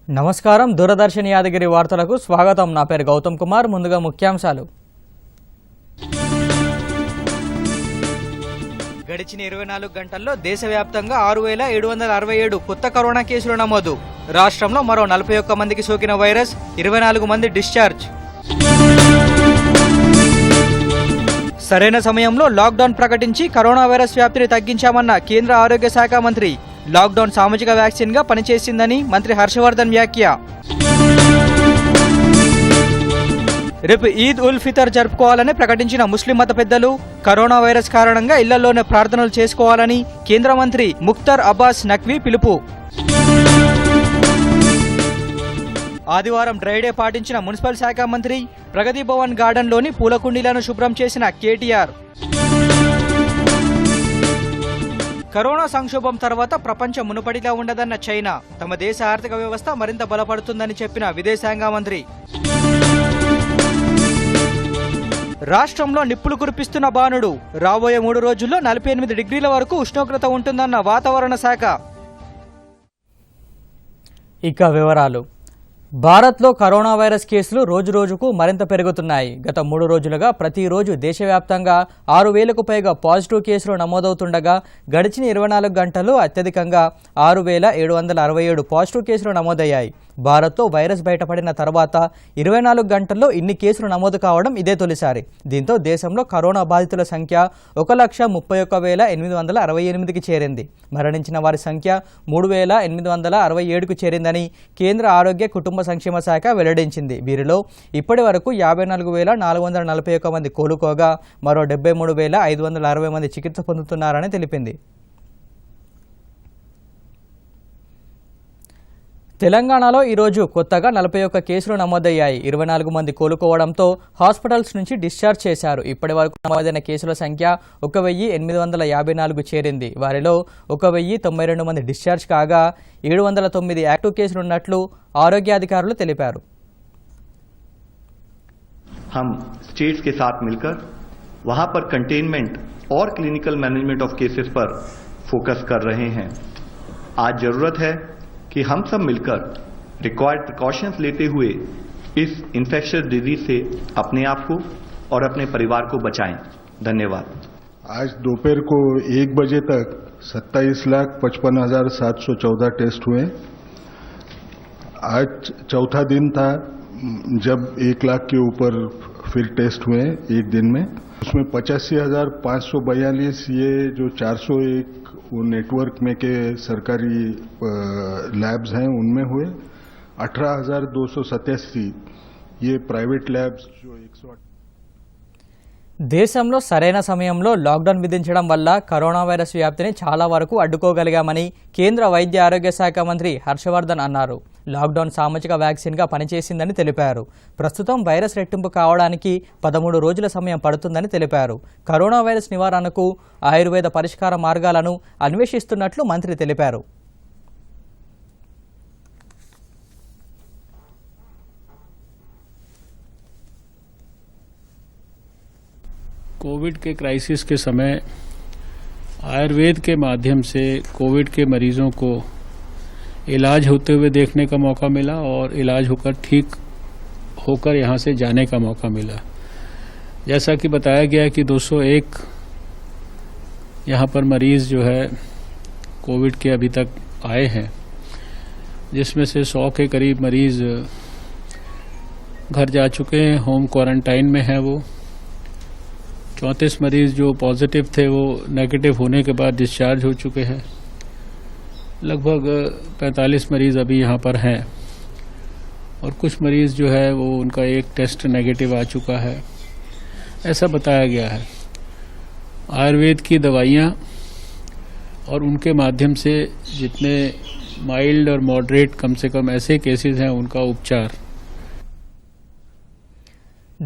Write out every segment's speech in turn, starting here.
నమస్కారం దూరదర్శన్ యాదగిరి వార్తలకు స్వాగతం. నా పేరు గౌతమ్ కుమార్. ముందుగా ముఖ్యాంశాలు. గడిచిన 24 గంటల్లో దేశవ్యాప్తంగా 6767 కొత్త కరోనా కేసులు నమోదు. రాష్ట్రంలో మరో 41 మందికి సోకిన వైరస్, 24 మంది డిశ్చార్జ్. సరైన సమయంలో లాక్డౌన్ ప్రకటించి కరోనా వైరస్ వ్యాప్తిని తగ్గించామన్న కేంద్ర ఆరోగ్య శాఖ మంత్రి. లాక్డౌన్ సామాజిక వ్యాక్సిన్ గా పనిచేసిందని మంత్రి హర్షవర్ధన్ వ్యాఖ్య. రేపు ఈద్ ఉల్ ఫితర్ జరుపుకోవాలని ప్రకటించిన ముస్లిం మత పెద్దలు కరోనా వైరస్ కారణంగా ఇళ్లలోనే ప్రార్థనలు చేసుకోవాలని కేంద్ర మంత్రి ముఖ్తార్ అబ్బాస్ నఖ్వీ పిలుపు. ఆదివారం డ్రైడే పాటించిన మున్సిపల్ శాఖ మంత్రి. ప్రగతి భవన్ గార్డెన్లోని పూల కుండీలను శుభ్రం చేసిన కేటీఆర్. కరోనా సంక్షోభం తర్వాత ప్రపంచం మునుపడిలా ఉండదన్న చైనా. తమ దేశ ఆర్థిక వ్యవస్థ మరింత బలపడుతుందని చెప్పిన విదేశాంగ మంత్రి. రాష్ట్రంలో నిప్పులు కురిపిస్తున్న బాణుడు. రాబోయే 3 రోజుల్లో 48 డిగ్రీల వరకు ఉష్ణోగ్రత ఉంటుందన్న వాతావరణ శాఖ. ఇక వివరాలు. భారత్లో కరోనా వైరస్ కేసులు రోజురోజుకు మరింత పెరుగుతున్నాయి. గత 3 రోజులుగా ప్రతిరోజు దేశవ్యాప్తంగా 6000కు పైగా పాజిటివ్ కేసులు నమోదవుతుండగా గడిచిన 24 గంటల్లో అత్యధికంగా 6767 పాజిటివ్ కేసులు నమోదయ్యాయి. భారత్లో వైరస్ బయటపడిన తర్వాత 24 గంటల్లో ఇన్ని కేసులు నమోదు కావడం ఇదే తొలిసారి. దీంతో దేశంలో కరోనా బాధితుల సంఖ్య 1,31,868కి చేరింది. మరణించిన వారి సంఖ్య 3,867కు చేరిందని కేంద్ర ఆరోగ్య కుటుంబ సంక్షేమ శాఖ వెల్లడించింది. వీరిలో ఇప్పటి వరకు 54,441 మంది కోలుకోగా మరో 73,560 మంది చికిత్స పొందుతున్నారని తెలిపింది. తెలంగాణలో ఈరోజు కొత్తగా 41 కేసులు నమోదయ్యాయి. 24 మంది కోలుకోవడంతో హాస్పిటల్స్ నుంచి డిశ్చార్జ్ చేశారు. ఇప్పటి వరకు నమోదైన కేసుల సంఖ్య 1,854 చేరింది. వారిలో 1,092 మంది డిశ్చార్జ్ కాగా 709 యాక్టివ్ కేసులు ఉన్నట్లు ఆరోగ్యాధికారులు తెలిపారు. हम स्टेट्स के साथ मिलकर वहां पर कंटेनमेंट और क्लिनिकल मैनेजमेंट ऑफ केसेस पर फोकस कर रहे हैं. आज जरूरत है कि हम सब मिलकर रिक्वायर्ड प्रिकॉशंस लेते हुए इस इन्फेक्शियस डिजीज से अपने आप को और अपने परिवार को बचाएं. धन्यवाद. आज दोपहर को 1 बजे तक 27,55,714 टेस्ट हुए. आज चौथा दिन था जब 1 लाख के ऊपर फिर टेस्ट हुए एक दिन में. उसमें 85,542 ये जो 401 वो नेटवर्क में के सरकारी लैब्स हैं उनमें हुए. 18,287 ये प्राइवेट लैब्स जो 108. దేశంలో సరైన సమయంలో లాక్డౌన్ విధించడం వల్ల కరోనా వైరస్ వ్యాప్తిని చాలా వరకు అడ్డుకోగలిగామని కేంద్ర వైద్య ఆరోగ్య శాఖ మంత్రి హర్షవర్ధన్ అన్నారు. లాక్డౌన్ సామాజిక వ్యాక్సిన్గా పనిచేసిందని తెలిపారు. ప్రస్తుతం వైరస్ రెట్టింపు కావడానికి 13 రోజుల సమయం పడుతుందని తెలిపారు. కరోనా వైరస్ నివారణకు ఆయుర్వేద పరిష్కార మార్గాలను అన్వేషిస్తున్నట్లు మంత్రి తెలిపారు. कोविड के क्राइसिस के समय आयुर्वेद के माध्यम से कोविड के मरीजों को इलाज होते हुए देखने का मौका मिला और इलाज होकर ठीक होकर यहाँ से जाने का मौका मिला. जैसा कि बताया गया कि 201 यहाँ पर मरीज जो है कोविड के अभी तक आए हैं, जिसमें से 100 के करीब मरीज घर जा चुके हैं, होम क्वारंटाइन में है. वो 34 मरीज जो पॉजिटिव थे वो नेगेटिव होने के बाद डिस्चार्ज हो चुके हैं. लगभग 45 मरीज अभी यहाँ पर हैं और कुछ मरीज जो है वो उनका एक टेस्ट नेगेटिव आ चुका है, ऐसा बताया गया है. आयुर्वेद की दवाइयाँ और उनके माध्यम से जितने माइल्ड और मॉडरेट कम से कम ऐसे केसेस हैं उनका उपचार.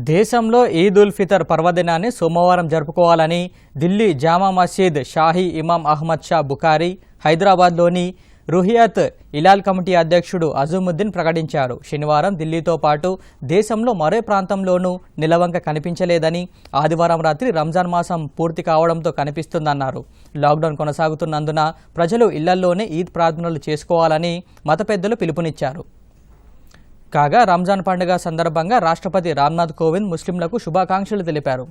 దేశంలో ఈద్ ఉల్ ఫితర్ పర్వదినాన్ని సోమవారం జరుపుకోవాలని ఢిల్లీ జామా మసీద్ షాహీ ఇమాం అహ్మద్ షా బుఖారీ, హైదరాబాద్లోని రుహియత్ ఇలాల్ కమిటీ అధ్యక్షుడు అజముద్దీన్ ప్రకటించారు. శనివారం ఢిల్లీతో పాటు దేశంలో మరో ప్రాంతంలోనూ నిలవంక కనిపించలేదని, ఆదివారం రాత్రి రంజాన్ మాసం పూర్తి కావడంతో కనిపిస్తుందన్నారు. లాక్డౌన్ కొనసాగుతున్నందున ప్రజలు ఇళ్లల్లోనే ఈద్ ప్రార్థనలు చేసుకోవాలని మత పెద్దలు పిలుపునిచ్చారు. కాగా రంజాన్ పండుగ సందర్భంగా రాష్ట్రపతి రామ్నాథ్ కోవింద్ ముస్లింలకు శుభాకాంక్షలు తెలిపారు.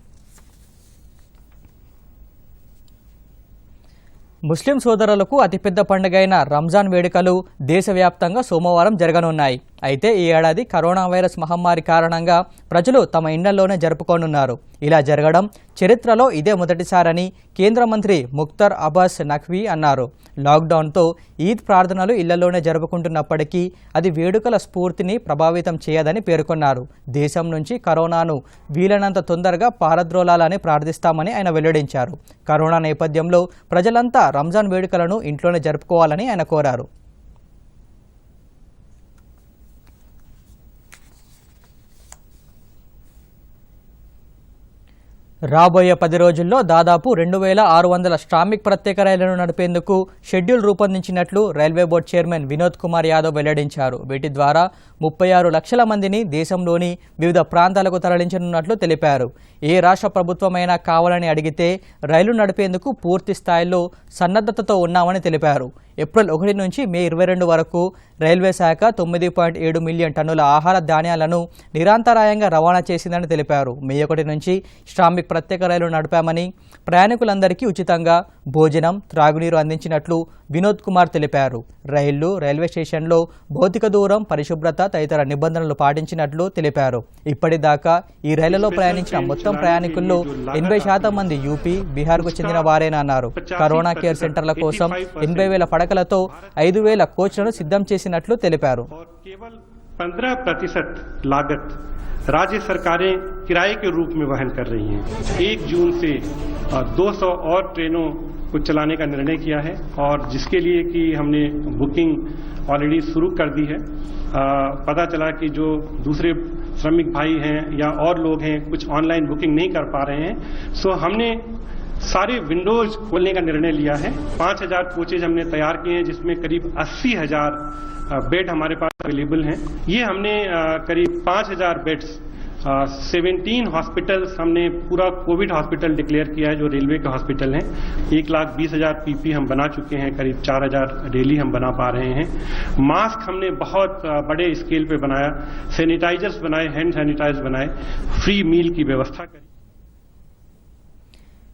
ముస్లిం సోదరులకు అతిపెద్ద పండుగైన రంజాన్ వేడుకలు దేశవ్యాప్తంగా సోమవారం జరగనున్నాయి. అయితే ఈ ఏడాది కరోనా వైరస్ మహమ్మారి కారణంగా ప్రజలు తమ ఇళ్లలోనే జరుపుకోనున్నారు. ఇలా జరగడం చరిత్రలో ఇదే మొదటిసారని కేంద్ర మంత్రి ముఖ్తార్ అబ్బాస్ నఖ్వీ అన్నారు. లాక్డౌన్తో ఈద్ ప్రార్థనలు ఇళ్లలోనే జరుపుకుంటున్నప్పటికీ అది వేడుకల స్ఫూర్తిని ప్రభావితం చేయదని పేర్కొన్నారు. దేశం నుంచి కరోనాను వీలైనంత తొందరగా పారద్రోలాలని ప్రార్థిస్తామని ఆయన వెల్లడించారు. కరోనా నేపథ్యంలో ప్రజలంతా రంజాన్ వేడుకలను ఇంట్లోనే జరుపుకోవాలని ఆయన కోరారు. రాబోయే 10 రోజుల్లో దాదాపు 2600 శ్రామిక్ ప్రత్యేక రైళ్లను నడిపేందుకు షెడ్యూల్ రూపొందించినట్లు railway board chairman Vinod Kumar Yadav వెల్లడించారు. వీటి ద్వారా 36 లక్షల మందిని దేశంలోని వివిధ ప్రాంతాలకు తరలించనున్నట్లు తెలిపారు. ఏ రాష్ట్ర ప్రభుత్వమైనా కావాలని అడిగితే రైలు నడిపేందుకు పూర్తి స్థాయిలో సన్నద్ధతతో ఉన్నామని తెలిపారు. ఏప్రిల్ 1 నుంచి మే 22 వరకు రైల్వే శాఖ 9.7 మిలియన్ టన్నుల ఆహార ధాన్యాలను నిరంతరాయంగా రవాణా చేసిందని తెలిపారు. మే 1 నుంచి శ్రామిక్ ప్రత్యేక రైలు నడిపామని, ప్రయాణికులందరికీ ఉచితంగా భోజనం, త్రాగునీరు అందించినట్లు వినోద్ కుమార్ తెలిపారు. రైళ్లు, రైల్వే స్టేషన్లో భౌతిక దూరం, పరిశుభ్రత తదితర నిబంధనలు పాటించినట్లు తెలిపారు. ఇప్పటిదాకా ఈ రైళ్లలో ప్రయాణించిన మొత్తం ప్రయాణికుల్లో 80% మంది యూపీ, బీహార్కు చెందిన వారేనన్నారు. కరోనా కేర్ సెంటర్ల కోసం 80,000 పడకలతో 5,000 కోచ్లను సిద్ధం చేసినట్లు తెలిపారు. 15% लागत राज्य सरकारें किराए के रूप में वहन कर रही हैं. 1 जून से 200 और ट्रेनों को चलाने का निर्णय किया है और जिसके लिए कि हमने बुकिंग ऑलरेडी शुरू कर दी है. पता चला कि जो दूसरे श्रमिक भाई हैं या और लोग हैं कुछ ऑनलाइन बुकिंग नहीं कर पा रहे हैं, सो हमने सारे विंडोज खोलने का निर्णय लिया है. 5,000 कोचेज हमने तैयार किए हैं जिसमें करीब 80,000 बेड हमारे पास अवेलेबल हैं. ये हमने करीब 5,000 बेड्स 17 हॉस्पिटल्स हमने पूरा कोविड हॉस्पिटल डिक्लेयर किया है जो रेलवे के हॉस्पिटल हैं. 1,20,000 पीपी हम बना चुके हैं, करीब 4,000 डेली हम बना पा रहे हैं. मास्क हमने बहुत बड़े स्केल पे बनाया, सैनिटाइजर्स बनाए, हैंड सैनिटाइजर्स बनाए, फ्री मील की व्यवस्था करी.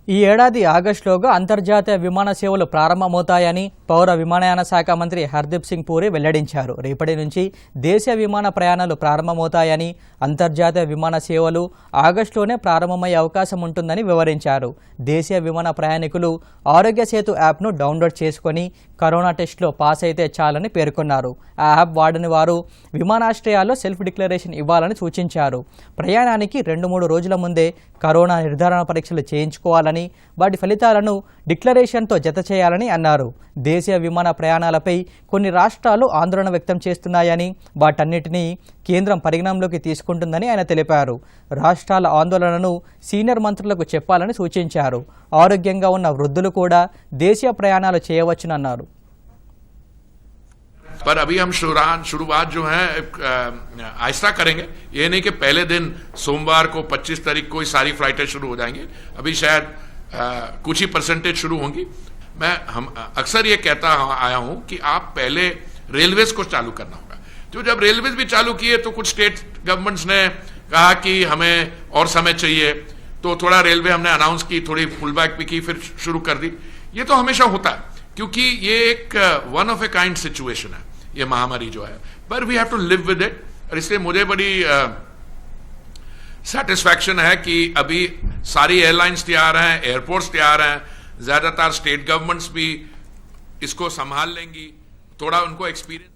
ఈ ఏడాది ఆగస్టులోగా అంతర్జాతీయ విమాన సేవలు ప్రారంభమవుతాయని పౌర విమానయాన శాఖ మంత్రి హర్దీప్ సింగ్ పూరి వెల్లడించారు. రేపటి నుంచి దేశీయ విమాన ప్రయాణాలు ప్రారంభమవుతాయని, అంతర్జాతీయ విమాన సేవలు ఆగస్టులోనే ప్రారంభమయ్యే అవకాశం ఉంటుందని వివరించారు. దేశీయ విమాన ప్రయాణికులు ఆరోగ్య సేతు యాప్ను డౌన్లోడ్ చేసుకుని కరోనా టెస్టులో పాస్ అయితే చాలని పేర్కొన్నారు. ఆ యాప్ వాడని వారు విమానాశ్రయాల్లో సెల్ఫ్ డిక్లరేషన్ ఇవ్వాలని సూచించారు. ప్రయాణానికి 2-3 రోజుల ముందే కరోనా నిర్ధారణ పరీక్షలు చేయించుకోవాలని, వాటి ఫలితాలను డిక్లరేషన్తో జత చేయాలని అన్నారు. దేశీయ విమాన ప్రయాణాలపై కొన్ని రాష్ట్రాలు ఆందోళన వ్యక్తం చేస్తున్నాయని, వాటన్నిటినీ కేంద్రం పరిగణనలోకి తీసుకుంటుందని ఆయన తెలిపారు. రాష్ట్రాల ఆందోళనను సీనియర్ మంత్రులకు చెప్పాలని సూచించారు. ఆరోగ్యంగా ఉన్న వృద్ధులు కూడా దేశీయ ప్రయాణాలు చేయవచ్చునన్నారు. पर अभी हम शुरुआत जो है आहिस्ता करेंगे. ये नहीं कि पहले दिन सोमवार को 25 तारीख को सारी फ्लाइटें शुरू हो जाएंगी. अभी शायद कुछ ही परसेंटेज शुरू होंगी. मैं अक्सर ये कहता आया हूं कि आप पहले रेलवेज को चालू करना होगा. तो जब रेलवेज भी चालू किए तो कुछ स्टेट गवर्नमेंट्स ने कहा कि हमें और समय चाहिए, तो थोड़ा रेलवे हमने अनाउंस की, थोड़ी पुल बैक भी की, फिर शुरू कर दी. ये तो हमेशा होता है क्योंकि ये एक one of a kind situation है ये महामारी जो है, पर we have to live with it. और इसलिए मुझे बड़ी सेटिस्फैक्शन है कि अभी सारी एयरलाइंस तैयार हैं, एयरपोर्ट्स तैयार हैं, ज्यादातर स्टेट गवर्नमेंट्स भी इसको संभाल लेंगी. थोड़ा उनको एक्सपीरियंस.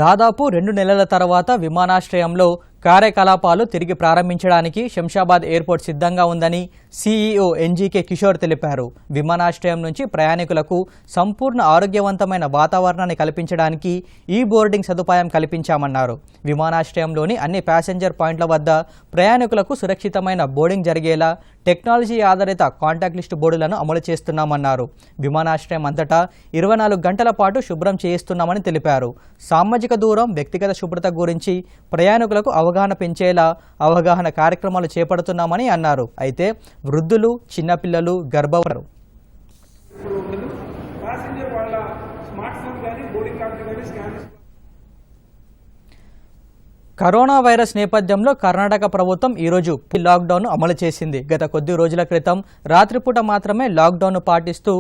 దాదాపు 2 నెలల తర్వాత విమానాశ్రయంలో కార్యకలాపాలు తిరిగి ప్రారంభించడానికి శంషాబాద్ ఎయిర్పోర్ట్ సిద్ధంగా ఉందని సీఈఓ ఎన్జీకే కిషోర్ తెలిపారు. విమానాశ్రయం నుంచి ప్రయాణికులకు సంపూర్ణ ఆరోగ్యవంతమైన వాతావరణాన్ని కల్పించడానికి ఈ బోర్డింగ్ సదుపాయం కల్పించామన్నారు. విమానాశ్రయంలోని అన్ని ప్యాసింజర్ పాయింట్ల వద్ద ప్రయాణికులకు సురక్షితమైన బోర్డింగ్ జరిగేలా టెక్నాలజీ ఆధారిత కాంటాక్ట్ లిస్టు బోర్డులను అమలు చేస్తున్నామన్నారు. విమానాశ్రయం అంతటా 24 గంటల పాటు శుభ్రం చేయిస్తున్నామని తెలిపారు. సామాజిక దూరం, వ్యక్తిగత శుభ్రత గురించి ప్రయాణికులకు అవగాహన పెంచేలా అవగాహన కార్యక్రమాలు చేపడుతున్నామని అన్నారు. అయితే వృద్ధులు, చిన్నపిల్లలు, గర్భవతులు కరోనా వైరస్ నేపథ్యంలో కర్ణాటక ప్రభుత్వం ఈరోజు లాక్డౌన్ అమలు చేసింది. గత కొద్ది రోజుల క్రితం రాత్రిపూట మాత్రమే లాక్డౌన్ పాటిస్తూ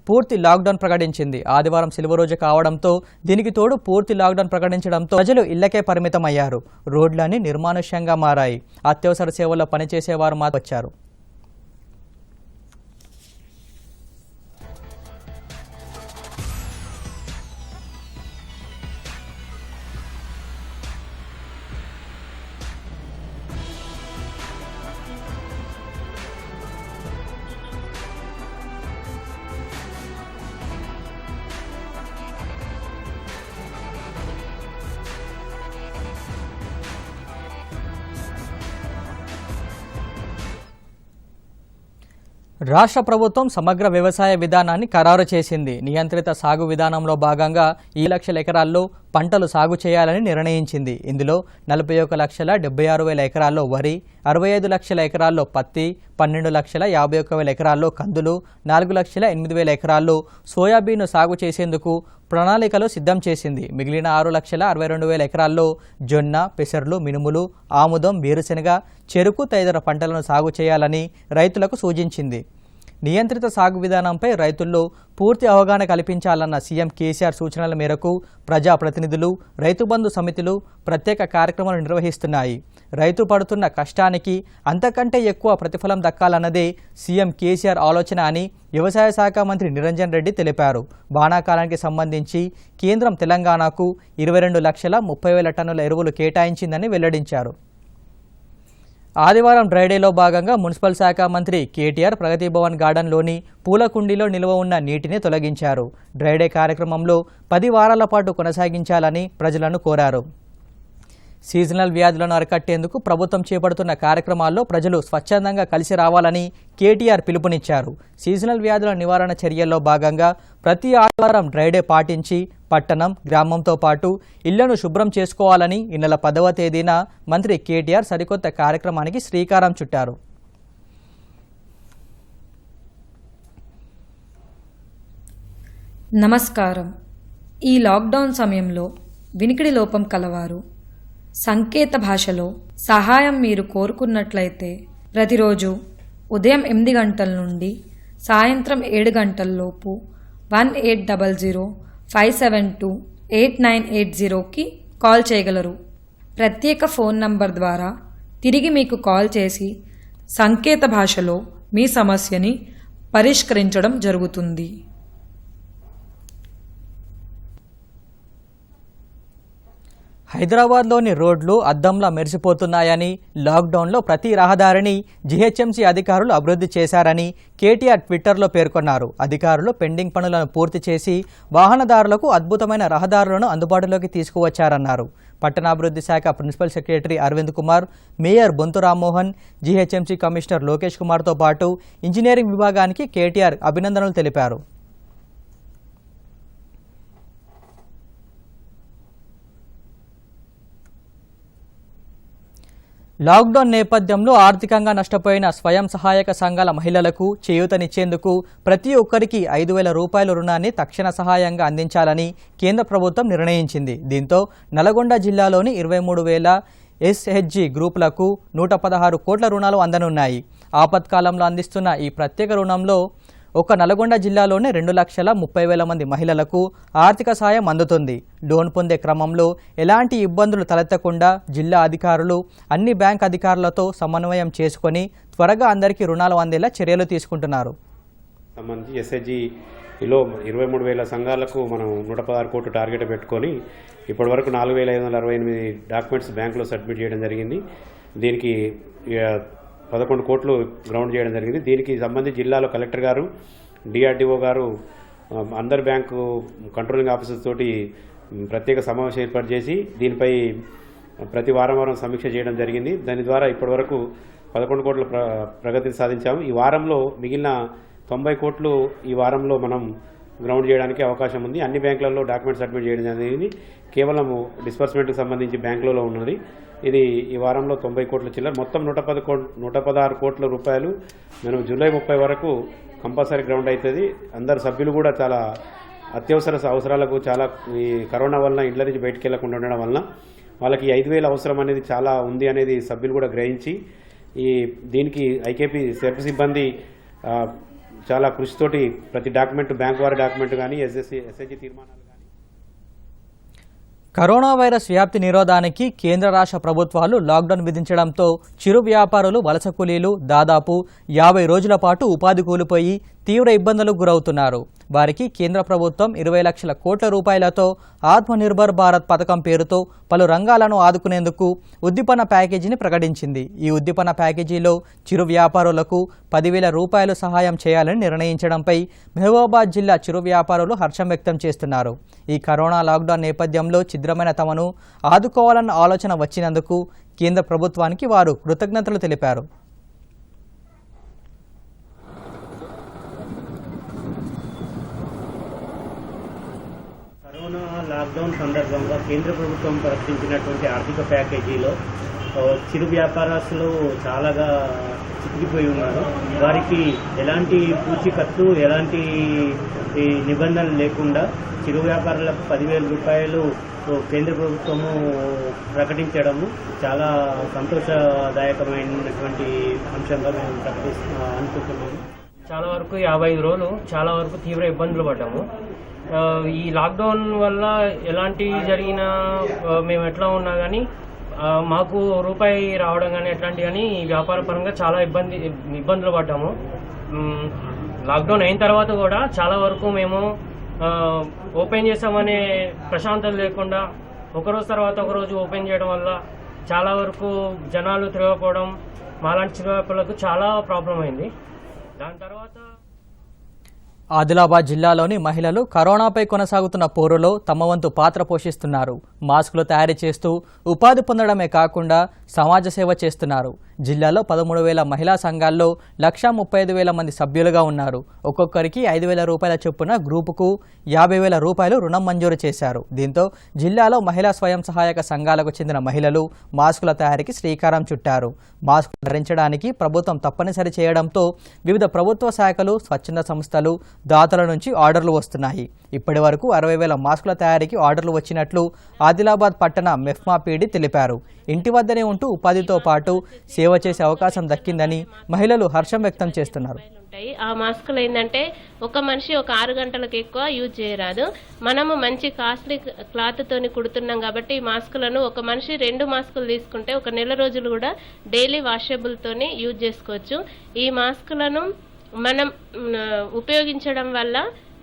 పూర్తి లాక్డౌన్ ప్రకటించింది. ఆదివారం సెలవు రోజు కావడంతో దీనికి తోడు పూర్తి లాక్డౌన్ ప్రకటించడంతో ప్రజలు ఇళ్లకే పరిమితమయ్యారు. రోడ్లన్నీ నిర్మానుష్యంగా మారాయి. అత్యవసర సేవల్లో పనిచేసేవారు మాత్రం వచ్చారు. రాష్ట్ర ప్రభుత్వం సమగ్ర వ్యవసాయ విధానాన్ని ఖరారు చేసింది. నియంత్రిత సాగు విధానంలో భాగంగా 7 లక్షల ఎకరాల్లో పంటలు సాగు చేయాలని నిర్ణయించింది. ఇందులో 41,76,000 ఎకరాల్లో వరి, 65 లక్షల ఎకరాల్లో పత్తి, 12,51,000 ఎకరాల్లో కందులు, 4,08,000 ఎకరాల్లో సోయాబీన్ సాగు చేసేందుకు ప్రణాళికలు సిద్ధం చేసింది. మిగిలిన 6,62,000 ఎకరాల్లో జొన్న, పెసర్లు, మినుములు, ఆముదం, వేరుశెనగ, చెరుకు తదితర పంటలను సాగు చేయాలని రైతులకు సూచించింది. నియంత్రిత సాగు విధానంపై రైతుల్లో పూర్తి అవగాహన కల్పించాలన్న సీఎం కేసీఆర్ సూచనల మేరకు ప్రజాప్రతినిధులు, రైతు బంధు సమితులు ప్రత్యేక కార్యక్రమాలు నిర్వహిస్తున్నాయి. రైతు పడుతున్న కష్టానికి అంతకంటే ఎక్కువ ప్రతిఫలం దక్కాలన్నదే సీఎం కేసీఆర్ ఆలోచన అని వ్యవసాయ శాఖ మంత్రి నిరంజన్ రెడ్డి తెలిపారు. వానాకాలానికి సంబంధించి కేంద్రం తెలంగాణకు 22,30,000 టన్నుల ఎరువులు కేటాయించిందని వెల్లడించారు. ఆదివారం డ్రైడేలో భాగంగా మున్సిపల్ శాఖ మంత్రి కేటీఆర్ ప్రగతి భవన్ గార్డెన్లోని పూల కుండీలో నిల్వ ఉన్న నీటిని తొలగించారు. డ్రైడే కార్యక్రమంలో 10 వారాల పాటు కొనసాగించాలని ప్రజలను కోరారు. సీజనల్ వ్యాధులను అరికట్టేందుకు ప్రభుత్వం చేపడుతున్న కార్యక్రమాల్లో ప్రజలు స్వచ్ఛందంగా కలిసి రావాలని కేటీఆర్ పిలుపునిచ్చారు. సీజనల్ వ్యాధుల నివారణ చర్యల్లో భాగంగా ప్రతి ఆదివారం డ్రైడే పాటించి పట్టణం, గ్రామంతో పాటు ఇళ్లను శుభ్రం చేసుకోవాలని ఈ నెల 10వ తేదీన మంత్రి కేటీఆర్ సరికొత్త కార్యక్రమానికి శ్రీకారం చుట్టారు. నమస్కారం. ఈ లాక్డౌన్ సమయంలో వినికిడి లోపం కలవారు సంకేత భాషలో సహాయం మీరు కోరుకున్నట్లయితే ప్రతిరోజు ఉదయం 8 గంటల నుండి సాయంత్రం 7 గంటలలోపు 1800-572-8980కి కాల్ చేయగలరు. ప్రత్యేక ఫోన్ నంబర్ ద్వారా తిరిగి మీకు కాల్ చేసి సంకేత భాషలో మీ సమస్యని పరిష్కరించడం జరుగుతుంది. హైదరాబాద్లోని రోడ్లు అద్దంలా మెరిసిపోతున్నాయని, లాక్డౌన్లో ప్రతి రహదారిని జీహెచ్ఎంసీ అధికారులు అభివృద్ధి చేశారని కేటీఆర్ ట్విట్టర్లో పేర్కొన్నారు. అధికారులు పెండింగ్ పనులను పూర్తి చేసి వాహనదారులకు అద్భుతమైన రహదారులను అందుబాటులోకి తీసుకువచ్చారన్నారు. పట్టణాభివృద్ధి శాఖ principal secretary Arvind Kumar, mayor Bonthu Rammohan, GHMC commissioner Lokesh కుమార్తో పాటు ఇంజనీరింగ్ విభాగానికి కేటీఆర్ అభినందనలు తెలిపారు. లాక్డౌన్ నేపథ్యంలో ఆర్థికంగా నష్టపోయిన స్వయం సహాయక సంఘాల మహిళలకు చేయూతనిచ్చేందుకు ప్రతి ఒక్కరికి 5,000 రూపాయల రుణాన్ని తక్షణ సహాయంగా అందించాలని కేంద్ర ప్రభుత్వం నిర్ణయించింది. దీంతో నల్గొండ జిల్లాలోని 23,000 ఎస్హెచ్జి గ్రూపులకు 116 కోట్ల రుణాలు అందనున్నాయి. ఆపత్కాలంలో అందిస్తున్న ఈ ప్రత్యేక రుణంలో ఒక నల్గొండ జిల్లాలోనే 2,30,000 మంది మహిళలకు ఆర్థిక సాయం అందుతుంది. లోన్ పొందే క్రమంలో ఎలాంటి ఇబ్బందులు తలెత్తకుండా జిల్లా అధికారులు అన్ని బ్యాంక్ అధికారులతో సమన్వయం చేసుకొని త్వరగా అందరికీ రుణాలు అందేలా చర్యలు తీసుకుంటున్నారు. సంబంధించి ఎస్హెచ్జిలో 23,000 సంఘాలకు మనం 116 కోట్లు టార్గెట్ పెట్టుకొని ఇప్పటివరకు 4,568 డాక్యుమెంట్స్ బ్యాంకులో సబ్మిట్ చేయడం జరిగింది. దీనికి 11 కోట్లు గ్రౌండ్ చేయడం జరిగింది. దీనికి సంబంధించి జిల్లాలో కలెక్టర్ గారు, డిఆర్డీఓ గారు, అందరు బ్యాంకు కంట్రోలింగ్ ఆఫీసర్స్ తోటి ప్రత్యేక సమావేశం ఏర్పాటు చేసి దీనిపై ప్రతి వారం సమీక్ష చేయడం జరిగింది. దాని ద్వారా ఇప్పటివరకు 11 కోట్ల ప్రగతిని సాధించాము. ఈ వారంలో మిగిలిన 90 కోట్లు ఈ వారంలో మనం గ్రౌండ్ చేయడానికి అవకాశం ఉంది. అన్ని బ్యాంకులలో డాక్యుమెంట్ సబ్మిట్ చేయడం జరిగింది. కేవలం డిస్బర్స్మెంట్కి సంబంధించి బ్యాంకులలో ఉన్నది. ఇది ఈ వారంలో 90 కోట్ల చిల్లర, మొత్తం 116 కోట్ల రూపాయలు మనం జూలై 30 వరకు కంపల్సరీ గ్రౌండ్ అవుతుంది. అందరు సభ్యులు కూడా చాలా అత్యవసర అవసరాలకు, చాలా ఈ కరోనా వలన ఇండ్ల నుంచి బయటికి వెళ్లకుండా ఉండడం వలన వాళ్ళకి 5,000 అవసరం అనేది చాలా ఉంది అనేది సభ్యులు కూడా గ్రహించి దీనికి ఐకేపీ సెర్ప్ సిబ్బంది చాలా కృషితోటి ప్రతి డాక్యుమెంట్ బ్యాంక్ వారి డాక్యుమెంట్ కానీ ఎస్ఎస్జి తీర్మానాలు కరోనా వైరస్ వ్యాప్తి నిరోధానికి కేంద్ర రాష్ట్ర ప్రభుత్వాలు లాక్డౌన్ విధించడంతో చిరు వ్యాపారులు వలస కూలీలు దాదాపు 50 రోజుల పాటు ఉపాధి కోల్పోయి తీవ్ర ఇబ్బందులకు గురవుతున్నారు. వారికి కేంద్ర ప్రభుత్వం 20 లక్షల కోట్ల రూపాయలతో ఆత్మనిర్భర్ భారత్ పథకం పేరుతో పలు రంగాలను ఆదుకునేందుకు ఉద్దీపన ప్యాకేజీని ప్రకటించింది. ఈ ఉద్దీపన ప్యాకేజీలో చిరు వ్యాపారులకు 10,000 రూపాయలు సహాయం చేయాలని నిర్ణయించడంపై మహబూబాబాద్ జిల్లా చిరు వ్యాపారులు హర్షం వ్యక్తం చేస్తున్నారు. ఈ కరోనా లాక్డౌన్ నేపథ్యంలో ఛిద్రమైన తమను ఆదుకోవాలన్న ఆలోచన వచ్చినందుకు కేంద్ర ప్రభుత్వానికి వారు కృతజ్ఞతలు తెలిపారు. కరోనా లాక్డౌన్ సందర్భంగా కేంద్ర ప్రభుత్వం ప్రకటించినటువంటి ఆర్థిక ప్యాకేజీలో చిరు వ్యాపారస్తులు చాలాగా చితికిపోయి ఉన్నారు. వారికి ఎలాంటి పూచీకత్తు ఎలాంటి నిబంధనలు లేకుండా చిరు వ్యాపారులకు 10,000 రూపాయలు కేంద్ర ప్రభుత్వము ప్రకటించడము చాలా సంతోషదాయకమైనటువంటి అంశంగా మేము అనుకుంటున్నాము. చాలా వరకు 55 రోజులు చాలా వరకు తీవ్ర ఇబ్బందులు పడ్డాము. ఈ లాక్డౌన్ వల్ల ఎలాంటి జరిగినా మేము ఎట్లా ఉన్నా కానీ మాకు రూపాయి రావడం కానీ ఎట్లాంటి కానీ వ్యాపార పరంగా చాలా ఇబ్బందులు పడ్డాము. లాక్డౌన్ అయిన తర్వాత కూడా చాలా వరకు మేము ఓపెన్ చేసామనే ప్రశాంతత లేకుండా ఒకరోజు తర్వాత ఒకరోజు ఓపెన్ చేయడం వల్ల చాలా వరకు జనాలు తిరగకపోవడం మాలాంటి చిరు వ్యాపారులకు చాలా ప్రాబ్లం అయింది. దాని తర్వాత ఆదిలాబాద్ జిల్లాలోని మహిళలు కరోనాపై కొనసాగుతున్న పోరులో తమ వంతు పాత్ర పోషిస్తున్నారు. మాస్కులు తయారు చేస్తూ ఉపాధి పొందడమే కాకుండా సమాజ సేవ చేస్తున్నారు. జిల్లాలో 13,000 మహిళా సంఘాల్లో 135,000 మంది సభ్యులుగా ఉన్నారు. ఒక్కొక్కరికి 5,000 రూపాయల చొప్పున గ్రూపుకు 50,000 రూపాయలు రుణం మంజూరు చేశారు. దీంతో జిల్లాలో మహిళా స్వయం సహాయక సంఘాలకు చెందిన మహిళలు మాస్కుల తయారీకి శ్రీకారం చుట్టారు. మాస్కులు ధరించడానికి ప్రభుత్వం తప్పనిసరి చేయడంతో వివిధ ప్రభుత్వ శాఖలు, స్వచ్ఛంద సంస్థలు, దాతల నుంచి ఆర్డర్లు వస్తున్నాయి. ఇప్పటి వరకు 60,000 మాస్కుల తయారీకి ఆర్డర్లు వచ్చినట్లు ఆదిలాబాద్ పట్టణ మెఫ్మా పీడీ తెలిపారు. ఇంటి వద్దనే ఉంటూ ఉపాధితో పాటు సేవ చేసే అవకాశం దక్కిందని మహిళలు హర్షం వ్యక్తం చేస్తున్నారు. ఆ మాస్కులు ఏంటంటే ఒక మనిషి ఒక 6 గంటలకు ఎక్కువ యూజ్ చేయరాదు. మనము మంచి కాస్ట్లీ క్లాత్ తోని కుడుతున్నాం కాబట్టి ఈ మాస్కులను ఒక మనిషి 2 మాస్కులు తీసుకుంటే ఒక నెల రోజులు కూడా డైలీ వాషబుల్ తోని యూజ్ చేసుకోవచ్చు. ఈ మాస్కులను మనం ఉపయోగించడం వల్ల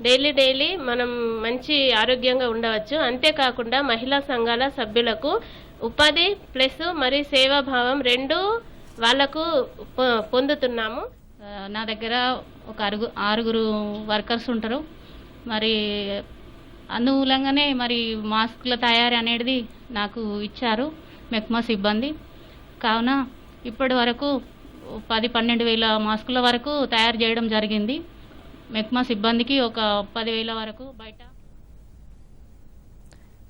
డైలీ మనం మంచి ఆరోగ్యంగా ఉండవచ్చు. అంతేకాకుండా మహిళా సంఘాల సభ్యులకు ఉపాధి ప్లస్ మరి సేవాభావం 2 వాళ్లకు పొందుతున్నాము. నా దగ్గర ఒక 6 వర్కర్స్ ఉంటారు. మరి అనుకూలంగానే మరి మాస్కుల తయారీ అనేది నాకు ఇచ్చారు మెఫ్మా సిబ్బంది. కావున ఇప్పటి వరకు 10-12,000 మాస్కుల వరకు తయారు చేయడం జరిగింది. మెఫ్మా సిబ్బందికి ఒక 10,000 వరకు బయట.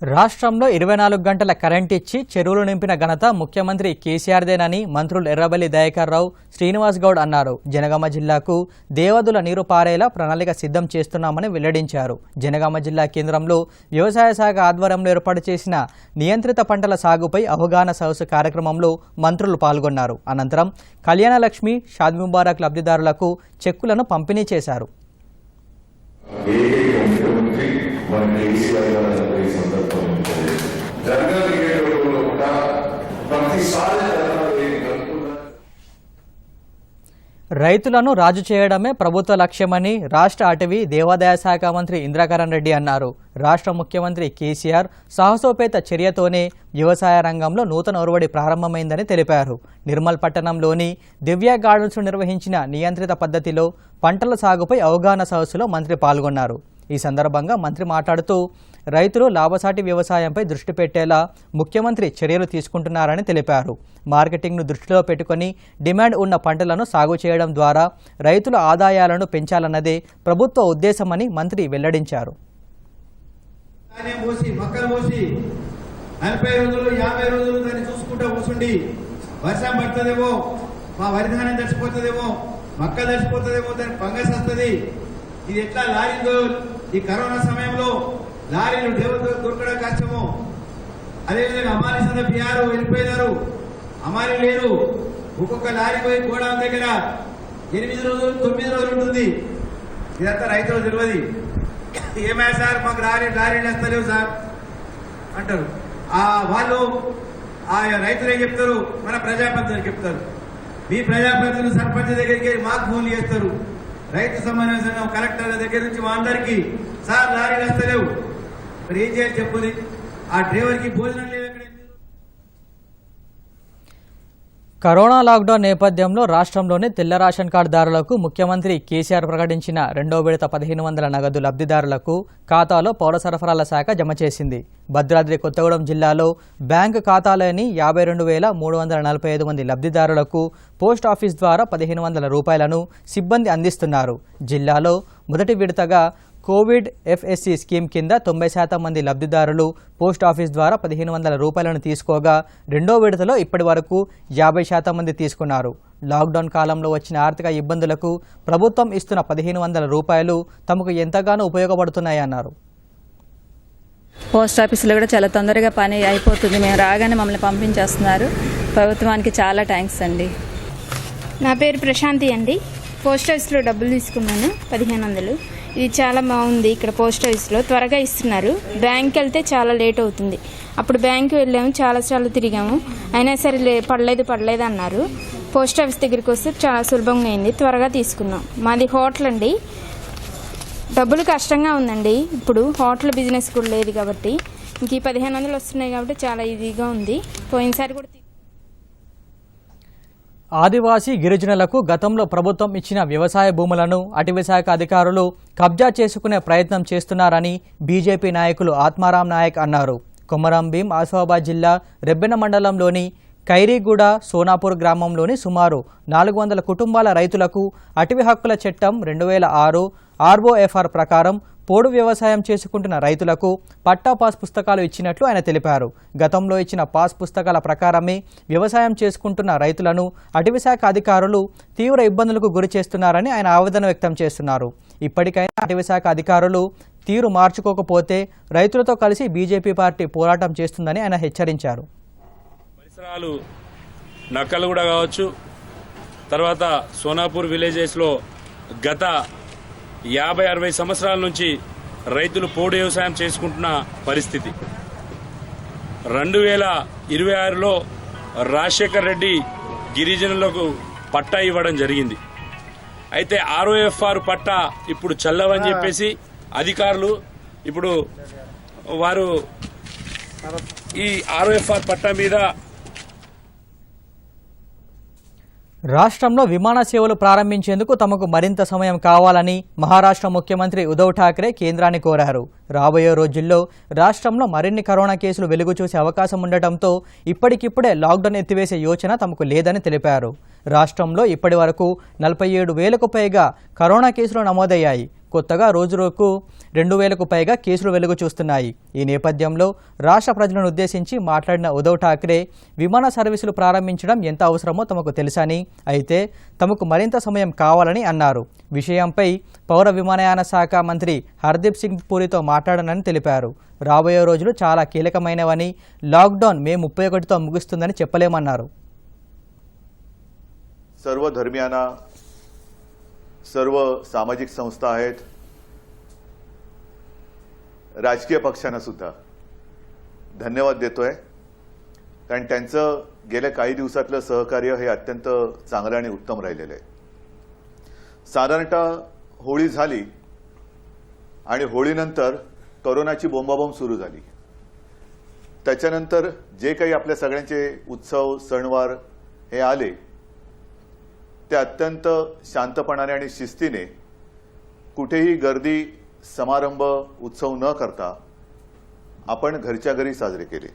రాష్ట్రంలో 24 గంటల కరెంట్ ఇచ్చి చెరువులు నింపిన ఘనత ముఖ్యమంత్రి కేసీఆర్దేనని మంత్రులు ఎర్రబెల్లి దయాకర్ రావు, శ్రీనివాస్ గౌడ్ అన్నారు. జనగామ జిల్లాకు దేవదుల నీరు పారేలా ప్రణాళిక సిద్ధం చేస్తున్నామని వెల్లడించారు. జనగామ జిల్లా కేంద్రంలో వ్యవసాయ శాఖ ఆధ్వర్యంలో ఏర్పాటు చేసిన నియంత్రిత పంటల సాగుపై అవగాహన సదస్సు కార్యక్రమంలో మంత్రులు పాల్గొన్నారు. అనంతరం కళ్యాణలక్ష్మి, షాద్ ముబారక్ లబ్ధిదారులకు చెక్కులను పంపిణీ చేశారు. రైతులను రాజు చేయడమే ప్రభుత్వ లక్ష్యమని రాష్ట్ర అటవీ దేవాదాయ శాఖ మంత్రి ఇంద్రకరణ్ రెడ్డి అన్నారు. రాష్ట్ర ముఖ్యమంత్రి కేసీఆర్ సాహసోపేత చర్యతోనే వ్యవసాయ రంగంలో నూతన ఒరవడి ప్రారంభమైందని తెలిపారు. నిర్మల్ పట్టణంలోని దివ్య గార్డెన్స్ నిర్వహించిన నియంత్రిత పద్ధతిలో పంటల సాగుపై అవగాహన సదస్సులో మంత్రి పాల్గొన్నారు. ఈ సందర్భంగా మంత్రి మాట్లాడుతూ రైతులు లాభసాటి వ్యవసాయంపై దృష్టి పెట్టేలా ముఖ్యమంత్రి చర్యలు తీసుకుంటున్నారని తెలిపారు. మార్కెటింగ్ను దృష్టిలో పెట్టుకుని డిమాండ్ ఉన్న పంటలను సాగు చేయడం ద్వారా రైతుల ఆదాయాలను పెంచాలన్నదే ప్రభుత్వ ఉద్దేశమని మంత్రి వెల్లడించారు. 40 రోజులు 50 రోజులు దాన్ని చూసుకుంటూ కూర్చుండి వర్షం పడుతుందేమో, మా వరిధాన్యం తడిసిపోతుందేమో, మక్క తడిసిపోతుందేమో, దానికి ఫంగస్ వస్తుంది. ఇది ఎట్లా లారీ, ఈ కరోనా సమయంలో లారీలు దొరకడం కష్టము. అదేవిధంగా అమాలి సంద పిఆర్ వెళ్ళిపోయినారు, అమాలి లేరు. ఒక్కొక్క లారీ పోయి గోడౌన్ దగ్గర 8 రోజులు 9 రోజులు ఉంటుంది. ఇదంతా రైతులు తెలియదు. ఏమైనా సార్ మాకు లారీలు వేస్తలేవు సార్ అంటారు. వాళ్ళు ఆ రైతులు ఏం చెప్తారు, మన ప్రజాప్రతినిధులు చెప్తారు. మీ ప్రజాప్రతినిధులు సర్పంచ్ దగ్గరికి మాకు ఫోన్లు చేస్తారు. రైతు సమావేశం కలెక్టర్ల దగ్గర నుంచి మా అందరికీ సార్ లారీలు వేస్తలేవు, మరి ఏం చేయాలి చెప్పుది. ఆ డ్రైవర్కి భోజనం లేవు. కరోనా లాక్డౌన్ నేపథ్యంలో రాష్ట్రంలోని తెల్ల రేషన్ కార్డుదారులకు ముఖ్యమంత్రి కేసీఆర్ ప్రకటించిన 2వ విడత 1500 నగదు లబ్ధిదారులకు ఖాతాలో పౌర సరఫరాల శాఖ జమ చేసింది. భద్రాద్రి కొత్తగూడెం జిల్లాలో బ్యాంకు ఖాతాలోని 52,345 మంది లబ్ధిదారులకు పోస్ట్ ఆఫీస్ ద్వారా 1500 రూపాయలను సిబ్బంది అందిస్తున్నారు. జిల్లాలో మొదటి విడతగా కోవిడ్ ఎఫ్ఎస్సి స్కీమ్ కింద 90% మంది లబ్ధిదారులు పోస్ట్ ఆఫీస్ ద్వారా 1500 రూపాయలను తీసుకోగా రెండో విడతలో ఇప్పటి వరకు 50% మంది తీసుకున్నారు. లాక్డౌన్ కాలంలో వచ్చిన ఆర్థిక ఇబ్బందులకు ప్రభుత్వం ఇస్తున్న 1500 రూపాయలు తమకు ఎంతగానో ఉపయోగపడుతున్నాయన్నారు. పోస్ట్ ఆఫీసులో కూడా చాలా తొందరగా పని అయిపోతుంది. మేము రాగానే మమ్మల్ని పంపించేస్తున్నారు. ప్రభుత్వానికి చాలా థ్యాంక్స్ అండి. నా పేరు ప్రశాంతి అండి. పోస్ట్ ఆఫీస్లో డబ్బులు తీసుకున్నాను 1500. ఇది చాలా బాగుంది. ఇక్కడ పోస్ట్ ఆఫీస్లో త్వరగా ఇస్తున్నారు. బ్యాంక్కి వెళ్తే చాలా లేట్ అవుతుంది. అప్పుడు బ్యాంక్కి వెళ్ళాము, చాలాసార్లు తిరిగాము, అయినా సరే పడలేదు అన్నారు. పోస్ట్ ఆఫీస్ దగ్గరికి వస్తే చాలా సులభంగా అయింది, త్వరగా తీసుకున్నాం. మాది హోటల్ అండి. డబ్బులు కష్టంగా ఉందండి. ఇప్పుడు హోటల్ బిజినెస్ కూడా లేదు కాబట్టి ఇంక ఈ 1500 వస్తున్నాయి కాబట్టి చాలా ఈజీగా ఉంది. పోయినసారి కూడా ఆదివాసీ గిరిజనులకు గతంలో ప్రభుత్వం ఇచ్చిన వ్యవసాయ భూములను అటవీశాఖ అధికారులు కబ్జా చేసుకునే ప్రయత్నం చేస్తున్నారని బీజేపీ నాయకులు ఆత్మారాం నాయక్ అన్నారు. కొమరం భీం ఆసిఫాబాద్ జిల్లా రెబ్బెన మండలంలోని ఖైరీగూడ సోనాపూర్ గ్రామంలోని సుమారు 400 కుటుంబాల రైతులకు అటవీ హక్కుల చట్టం 2006 ఆర్ఓఎఫ్ఆర్ ప్రకారం పోడు వ్యవసాయం చేసుకుంటున్న రైతులకు పట్టా పాస్ పుస్తకాలు ఇచ్చినట్లు ఆయన తెలిపారు. గతంలో ఇచ్చిన పాస్ పుస్తకాల ప్రకారమే వ్యవసాయం చేసుకుంటున్న రైతులను అటవీశాఖ అధికారులు తీవ్ర ఇబ్బందులకు గురి చేస్తున్నారని ఆయన ఆవేదన వ్యక్తం చేస్తున్నారు. ఇప్పటికైనా అటవీశాఖ అధికారులు తీరు మార్చుకోకపోతే రైతులతో కలిసి బీజేపీ పార్టీ పోరాటం చేస్తుందని ఆయన హెచ్చరించారు. పరిసరాలు నక్కలగూడ కావచ్చు, తర్వాత సోనాపూర్ విలేజెస్లో గత 50-60 సంవత్సరాల నుంచి రైతులు పోడు వ్యవసాయం చేసుకుంటున్న పరిస్థితి. 2026లో రాజశేఖర్ రెడ్డి గిరిజనులకు పట్టా ఇవ్వడం జరిగింది. అయితే ఆర్ఓఎఫ్ఆర్ పట్టా ఇప్పుడు చల్లవని చెప్పేసి అధికారులు ఇప్పుడు వారు ఈ ఆర్ఓఎఫ్ఆర్ పట్టా మీద రాష్ట్రంలో విమాన సేవలు ప్రారంభించేందుకు తమకు మరింత సమయం కావాలని మహారాష్ట్ర ముఖ్యమంత్రి ఉద్ధవ్ ఠాక్రే కేంద్రాన్ని కోరారు. రాబోయే రోజుల్లో రాష్ట్రంలో మరిన్ని కరోనా కేసులు వెలుగు చూసే అవకాశం ఉండటంతో ఇప్పటికిప్పుడే లాక్డౌన్ ఎత్తివేసే యోచన తమకు లేదని తెలిపారు. రాష్ట్రంలో ఇప్పటి వరకు 47,000కు పైగా కరోనా కేసులు నమోదయ్యాయి. కొత్తగా రోజుకు 2,000కు పైగా కేసులు వెలుగు చూస్తున్నాయి. ఈ నేపథ్యంలో రాష్ట్ర ప్రజలను ఉద్దేశించి మాట్లాడిన ఉద్ధవ్ ఠాక్రే విమాన సర్వీసులు ప్రారంభించడం ఎంత అవసరమో తమకు తెలుసని, అయితే తమకు మరింత సమయం కావాలని అన్నారు. విషయంపై పౌర విమానయాన శాఖ మంత్రి హర్దీప్ సింగ్ పూరితో మాట్లాడానని తెలిపారు. రాబోయే రోజులు చాలా కీలకమైనవని, లాక్డౌన్ మే 31తో ముగుస్తుందని చెప్పలేమన్నారు. सर्व धर्मियांना, सर्व सामाजिक संस्था आहेत, राजकीय पक्षांना सुद्धा धन्यवाद देतोय, कारण त्यांचं गेल्या काही दिवसातलं सहकार्य हे अत्यंत चांगलं आणि उत्तम राहिलेलं आहे. साधारणतः होळी झाली आणि होळीनंतर कोरोनाची बोंबाबोंब सुरू झाली. त्याच्यानंतर जे काही आपल्या सगळ्यांचे उत्सव सणवार हे आले ते अत्यंत शांतपणाने आणि शिस्तीने, कुठेही गर्दी समारंभ उत्सव न करता आपण घरच्या घरी साजरे केले.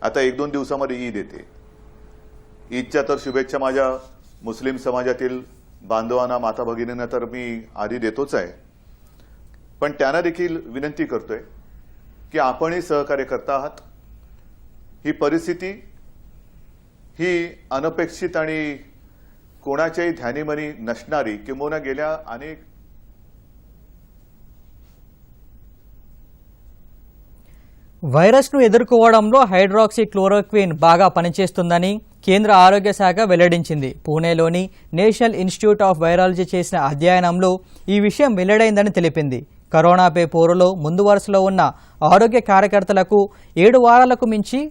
आता 1-2 दिवसामध्ये ईद येते. ईदच्या तर शुभेच्छा माझ्या मुस्लिम समाजातील बांधवांना, माता भगिनींना तर मी आधी देतोच आहे, पण त्यांना देखील विनंती करतोय की आपणही सहकार्य करता आहात. ही परिस्थिती ही अनपेक्षित आणि कोणाच्याही ध्यानीमनी नसणारी, किंबहुना गेल्या अनेक వైరస్ను ఎదుర్కోవడంలో హైడ్రాక్సీక్లోరోక్విన్ బాగా పనిచేస్తుందని కేంద్ర ఆరోగ్య శాఖ వెల్లడించింది. పూణేలోని నేషనల్ ఇన్స్టిట్యూట్ ఆఫ్ వైరాలజీ చేసిన అధ్యయనంలో ఈ విషయం వెల్లడైందని తెలిపింది. కరోనాపై పోరులో ముందు వరుసలో ఉన్న ఆరోగ్య కార్యకర్తలకు 7 వారాలకు మించి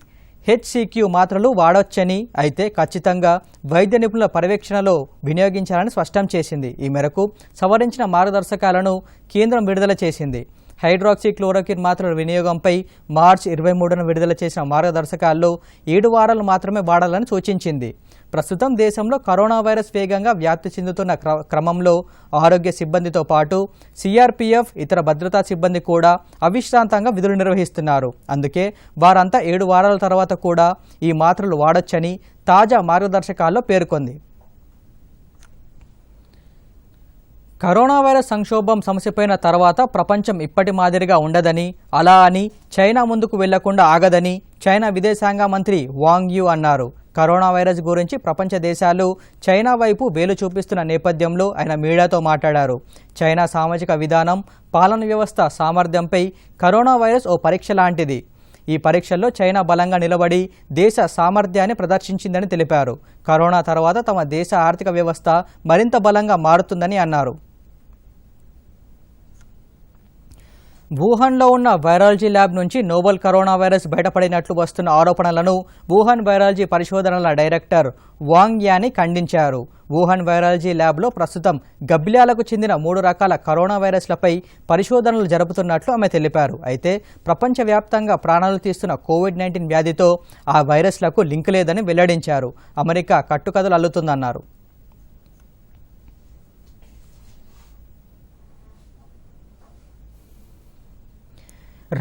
HCQ మాత్రలు వాడొచ్చని, అయితే ఖచ్చితంగా వైద్య నిపుణుల పర్యవేక్షణలో వినియోగించాలని స్పష్టం చేసింది. ఈ మేరకు సవరించిన మార్గదర్శకాలను కేంద్రం విడుదల చేసింది. హైడ్రాక్సీక్లోరోక్విన్ మాత్రల వినియోగంపై మార్చి 23న విడుదల చేసిన మార్గదర్శకాల్లో 7 వారాలు మాత్రమే వాడాలని సూచించింది. ప్రస్తుతం దేశంలో కరోనా వైరస్ వేగంగా వ్యాప్తి చెందుతున్న క్రమంలో ఆరోగ్య సిబ్బందితో పాటు CRPF ఇతర భద్రతా సిబ్బంది కూడా అవిశ్రాంతంగా విధులు నిర్వహిస్తున్నారు. అందుకే వారంతా 7 వారాల తర్వాత కూడా ఈ మాత్రలు వాడొచ్చని తాజా మార్గదర్శకాల్లో పేర్కొంది. కరోనా వైరస్ సంక్షోభం సమసిపోయిన తర్వాత ప్రపంచం ఇప్పటి మాదిరిగా ఉండదని, అలా అని చైనా ముందుకు వెళ్లకుండా ఆగదని చైనా విదేశాంగ మంత్రి వాంగ్ యూ అన్నారు. కరోనా వైరస్ గురించి ప్రపంచ దేశాలు చైనా వైపు వేలు చూపిస్తున్న నేపథ్యంలో ఆయన మీడియాతో మాట్లాడారు. చైనా సామాజిక విధానం, పాలన వ్యవస్థ సామర్థ్యంపై కరోనా వైరస్ ఓ పరీక్ష లాంటిది. ఈ పరీక్షల్లో చైనా బలంగా నిలబడి దేశ సామర్థ్యాన్ని ప్రదర్శించిందని తెలిపారు. కరోనా తర్వాత తమ దేశ ఆర్థిక వ్యవస్థ మరింత బలంగా మారుతుందని అన్నారు. వుహాన్లో ఉన్న వైరాలజీ ల్యాబ్ నుంచి నోవెల్ కరోనా వైరస్ బయటపడినట్లు వస్తున్న ఆరోపణలను వుహాన్ వైరాలజీ పరిశోధనల డైరెక్టర్ వాంగ్ యాని ఖండించారు. వుహాన్ వైరాలజీ ల్యాబ్లో ప్రస్తుతం గబ్బిలాలకు చెందిన 3 రకాల కరోనా వైరస్లపై పరిశోధనలు జరుపుతున్నట్లు ఆమె తెలిపారు. అయితే ప్రపంచవ్యాప్తంగా ప్రాణాలు తీస్తున్న కోవిడ్-19 వ్యాధితో ఆ వైరస్లకు లింక్ లేదని వెల్లడించారు. అమెరికా కట్టుకథలు అల్లుతుందన్నారు.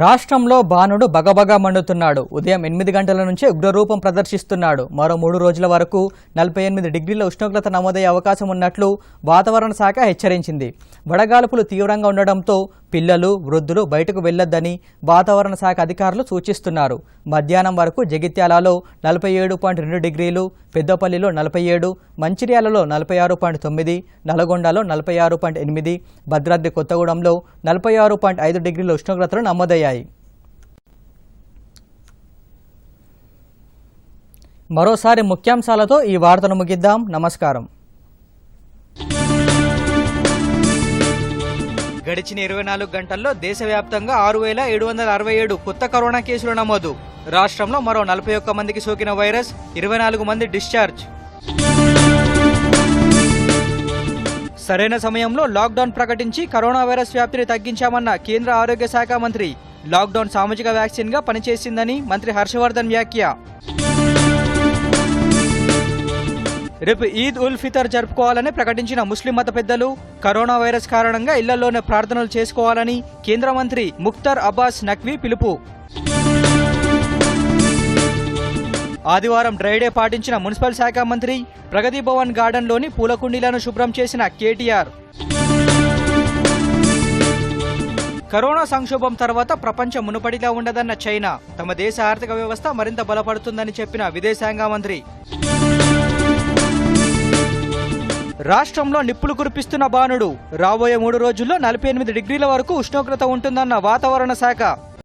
రాష్ట్రంలో బాణుడు బగబగా మండుతున్నాడు. ఉదయం 8 గంటల నుంచే ఉగ్రరూపం ప్రదర్శిస్తున్నాడు. మరో 3 రోజుల వరకు 48 డిగ్రీల ఉష్ణోగ్రత నమోదయ్యే అవకాశం ఉన్నట్లు వాతావరణ శాఖ హెచ్చరించింది. వడగాల్పులు తీవ్రంగా ఉండడంతో పిల్లలు, వృద్ధులు బయటకు వెళ్లొద్దని వాతావరణ శాఖ అధికారులు సూచిస్తున్నారు. మధ్యాహ్నం వరకు జగిత్యాలలో 47.2 డిగ్రీలు, పెద్దపల్లిలో 47, మంచిర్యాలలో 46.9, నల్గొండలో 46.8, భద్రాద్రి కొత్తగూడెంలో 46.5 డిగ్రీల ఉష్ణోగ్రతలు నమోదయ్యాయి. మరోసారి ముఖ్యాంశాలతో ఈ వార్తను ముగిద్దాం. నమస్కారం. గడిచిన 24 గంటల్లో దేశవ్యాప్తంగా 6,767 కొత్త కరోనా కేసులు నమోదు. రాష్ట్రంలో మరో 41 మందికి సోకిన వైరస్, 24 మంది డిశ్చార్జ్. సరైన సమయంలో లాక్డౌన్ ప్రకటించి కరోనా వైరస్ వ్యాప్తిని తగ్గించామన్న కేంద్ర ఆరోగ్య శాఖ మంత్రి. లాక్డౌన్ సామాజిక వ్యాక్సిన్గా పనిచేసిందని మంత్రి హర్షవర్ధన్ వ్యాఖ్య. రేపు ఈద్ ఉల్ ఫితర్ జరుపుకోవాలని ప్రకటించిన ముస్లిం మత పెద్దలు కరోనా వైరస్ కారణంగా ఇళ్లలోనే ప్రార్థనలు చేసుకోవాలని కేంద్ర మంత్రి ముఖ్తార్ అబ్బాస్ నఖ్వీ పిలుపు. ఆదివారం డ్రైడే పాటించిన మున్సిపల్ శాఖ మంత్రి. ప్రగతి భవన్ గార్డెన్లోని పూల కుండీలను శుభ్రం చేసిన కేటీఆర్. కరోనా సంక్షోభం తర్వాత ప్రపంచం మునుపటిలా ఉండదన్న చైనా. తమ దేశ ఆర్థిక వ్యవస్థ మరింత బలపడుతుందని చెప్పిన విదేశాంగ మంత్రి. రాష్ట్రంలో నిప్పులు కురిపిస్తున్న బాణుడు. రాబోయే 3 రోజుల్లో 48 డిగ్రీల వరకు ఉష్ణోగ్రత ఉంటుందన్న వాతావరణ శాఖ.